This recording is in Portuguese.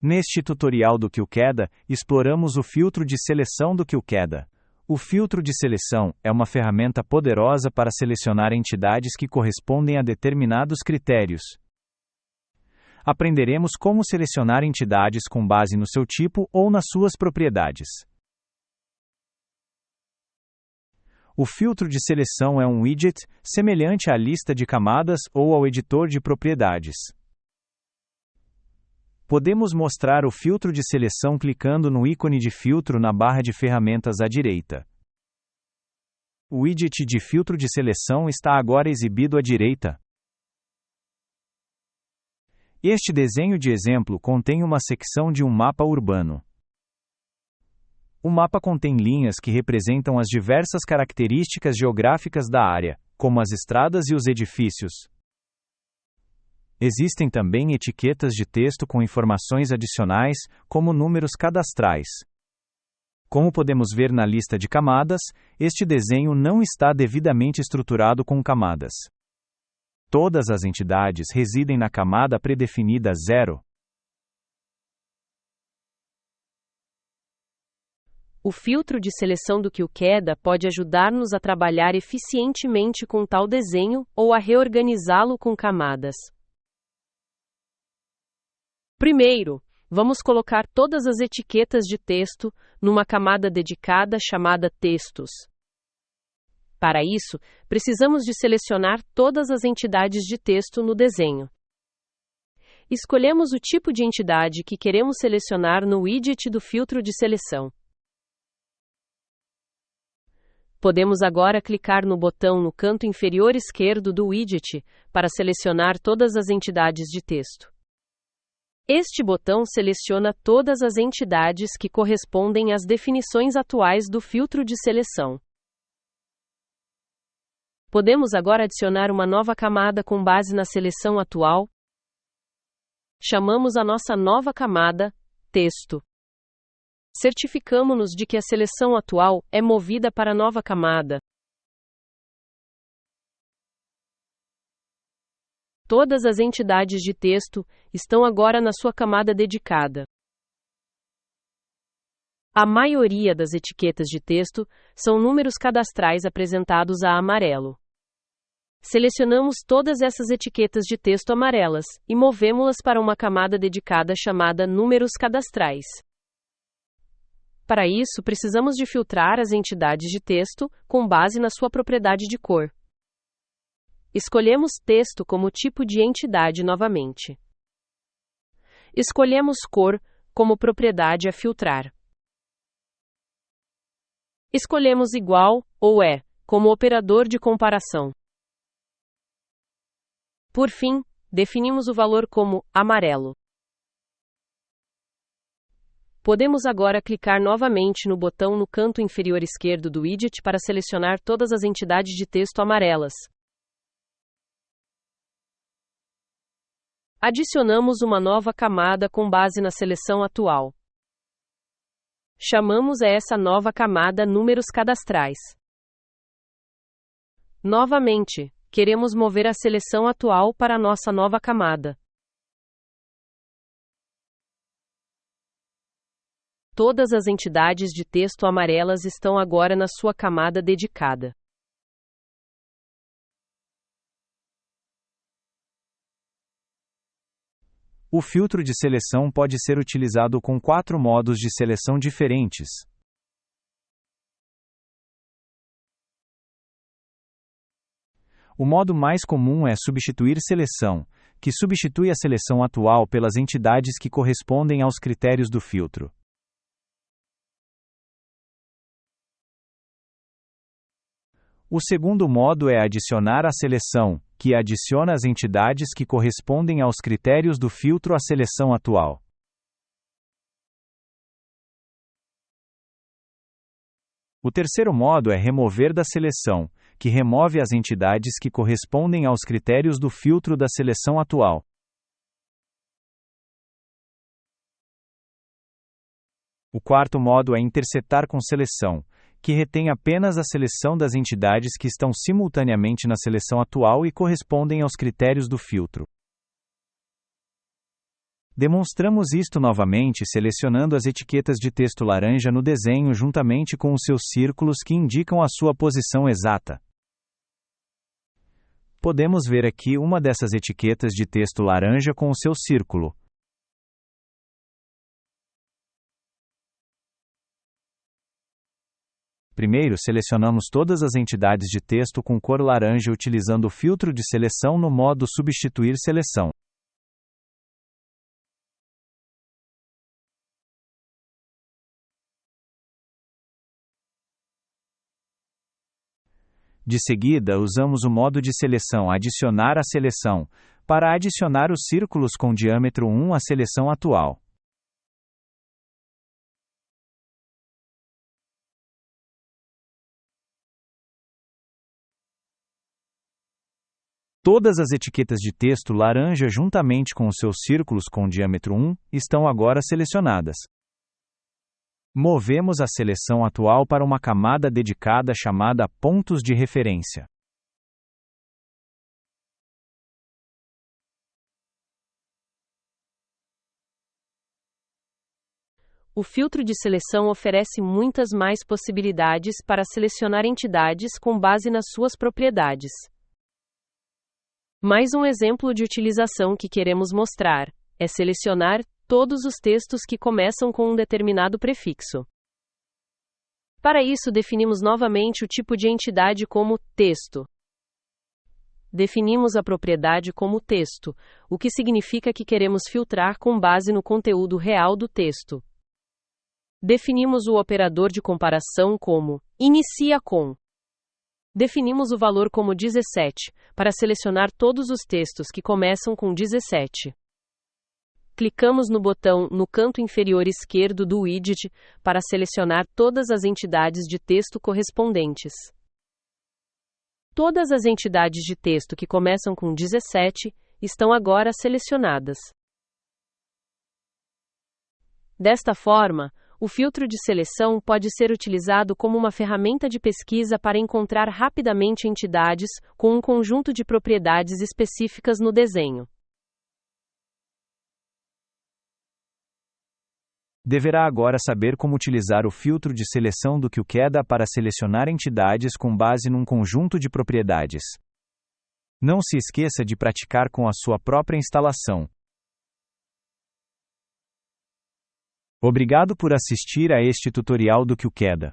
Neste tutorial do QQEDA, exploramos o filtro de seleção do QQEDA. O filtro de seleção é uma ferramenta poderosa para selecionar entidades que correspondem a determinados critérios. Aprenderemos como selecionar entidades com base no seu tipo ou nas suas propriedades. O filtro de seleção é um widget, semelhante à lista de camadas ou ao editor de propriedades. Podemos mostrar o filtro de seleção clicando no ícone de filtro na barra de ferramentas à direita. O widget de filtro de seleção está agora exibido à direita. Este desenho de exemplo contém uma secção de um mapa urbano. O mapa contém linhas que representam as diversas características geográficas da área, como as estradas e os edifícios. Existem também etiquetas de texto com informações adicionais, como números cadastrais. Como podemos ver na lista de camadas, este desenho não está devidamente estruturado com camadas. Todas as entidades residem na camada predefinida 0. O filtro de seleção do QQEDA pode ajudar-nos a trabalhar eficientemente com tal desenho ou a reorganizá-lo com camadas. Primeiro, vamos colocar todas as etiquetas de texto numa camada dedicada chamada Textos. Para isso, precisamos de selecionar todas as entidades de texto no desenho. Escolhemos o tipo de entidade que queremos selecionar no widget do filtro de seleção. Podemos agora clicar no botão no canto inferior esquerdo do widget para selecionar todas as entidades de texto. Este botão seleciona todas as entidades que correspondem às definições atuais do filtro de seleção. Podemos agora adicionar uma nova camada com base na seleção atual. Chamamos a nossa nova camada Texto. Certificamo-nos de que a seleção atual é movida para a nova camada. Todas as entidades de texto estão agora na sua camada dedicada. A maioria das etiquetas de texto são números cadastrais apresentados a amarelo. Selecionamos todas essas etiquetas de texto amarelas e movemos-las para uma camada dedicada chamada Números Cadastrais. Para isso, precisamos de filtrar as entidades de texto com base na sua propriedade de cor. Escolhemos texto como tipo de entidade novamente. Escolhemos cor como propriedade a filtrar. Escolhemos igual ou é como operador de comparação. Por fim, definimos o valor como amarelo. Podemos agora clicar novamente no botão no canto inferior esquerdo do widget para selecionar todas as entidades de texto amarelas. Adicionamos uma nova camada com base na seleção atual. Chamamos a essa nova camada Números Cadastrais. Novamente, queremos mover a seleção atual para a nossa nova camada. Todas as entidades de texto amarelas estão agora na sua camada dedicada. O filtro de seleção pode ser utilizado com 4 modos de seleção diferentes. O modo mais comum é substituir seleção, que substitui a seleção atual pelas entidades que correspondem aos critérios do filtro. O segundo modo é adicionar a seleção, que adiciona as entidades que correspondem aos critérios do filtro à seleção atual. O terceiro modo é remover da seleção, que remove as entidades que correspondem aos critérios do filtro da seleção atual. O quarto modo é intersetar com seleção, que retém apenas a seleção das entidades que estão simultaneamente na seleção atual e correspondem aos critérios do filtro. Demonstramos isto novamente selecionando as etiquetas de texto laranja no desenho juntamente com os seus círculos que indicam a sua posição exata. Podemos ver aqui uma dessas etiquetas de texto laranja com o seu círculo. Primeiro, selecionamos todas as entidades de texto com cor laranja utilizando o filtro de seleção no modo Substituir seleção. De seguida, usamos o modo de seleção Adicionar à seleção, para adicionar os círculos com diâmetro 1 à seleção atual. Todas as etiquetas de texto laranja juntamente com os seus círculos com diâmetro 1 estão agora selecionadas. Movemos a seleção atual para uma camada dedicada chamada Pontos de Referência. O filtro de seleção oferece muitas mais possibilidades para selecionar entidades com base nas suas propriedades. Mais um exemplo de utilização que queremos mostrar é selecionar todos os textos que começam com um determinado prefixo. Para isso, definimos novamente o tipo de entidade como texto. Definimos a propriedade como texto, o que significa que queremos filtrar com base no conteúdo real do texto. Definimos o operador de comparação como inicia com. Definimos o valor como 17, para selecionar todos os textos que começam com 17. Clicamos no botão no canto inferior esquerdo do widget para selecionar todas as entidades de texto correspondentes. Todas as entidades de texto que começam com 17 estão agora selecionadas. Desta forma, o filtro de seleção pode ser utilizado como uma ferramenta de pesquisa para encontrar rapidamente entidades com um conjunto de propriedades específicas no desenho. Deverá agora saber como utilizar o filtro de seleção do QCAD para selecionar entidades com base num conjunto de propriedades. Não se esqueça de praticar com a sua própria instalação. Obrigado por assistir a este tutorial do QCAD.